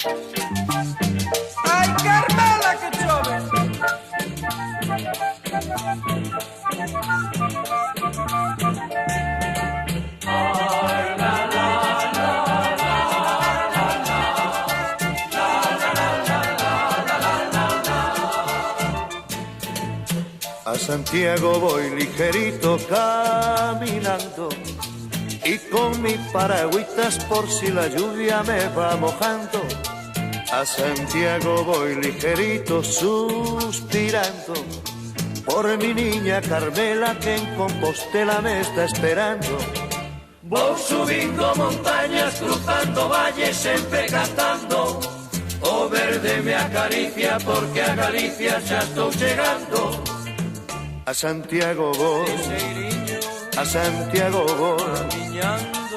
Ay, Carmela, que chove. A Santiago voy ligerito caminando y con mis paragüitas por si la lluvia me va mojando. A Santiago voy ligerito suspirando por mi niña Carmela que en Compostela me está esperando. Voy subiendo montañas, cruzando valles, siempre cantando. O verde me acaricia porque a Galicia ya estoy llegando. A Santiago voy, a Santiago voy,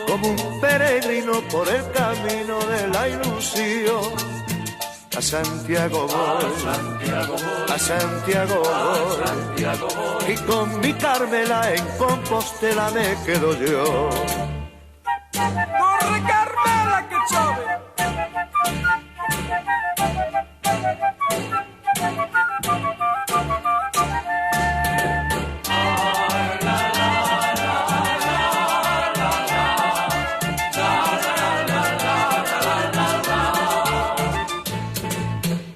como un peregrino por el camino de la ilusión. A Santiago voy, a Santiago voy, y con mi Carmela en Compostela me quedo yo. Corre, Carmela, que chove.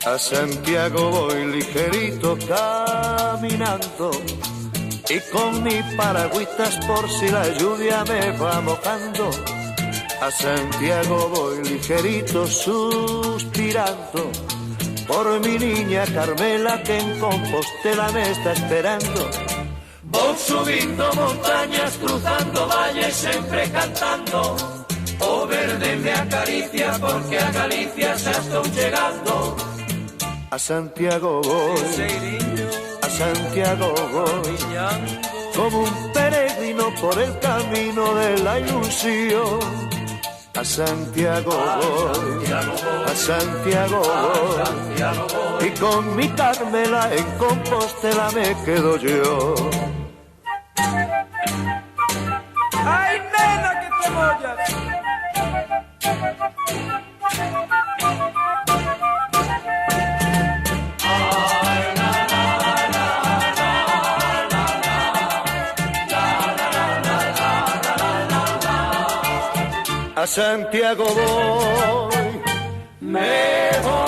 A Santiago voy ligerito caminando y con mis paragüitas por si la lluvia me va mojando. A Santiago voy ligerito suspirando por mi niña Carmela que en Compostela me está esperando. Voy subiendo montañas, cruzando valles, siempre cantando. O verde me acaricia porque a Galicia ya estoy llegando. A Santiago voy, a Santiago voy, como un peregrino por el camino de la ilusión. A Santiago voy, a Santiago voy, y con mi Carmela en Compostela me quedo yo. Ay, nena, que te mollas. A Santiago voy, me voy.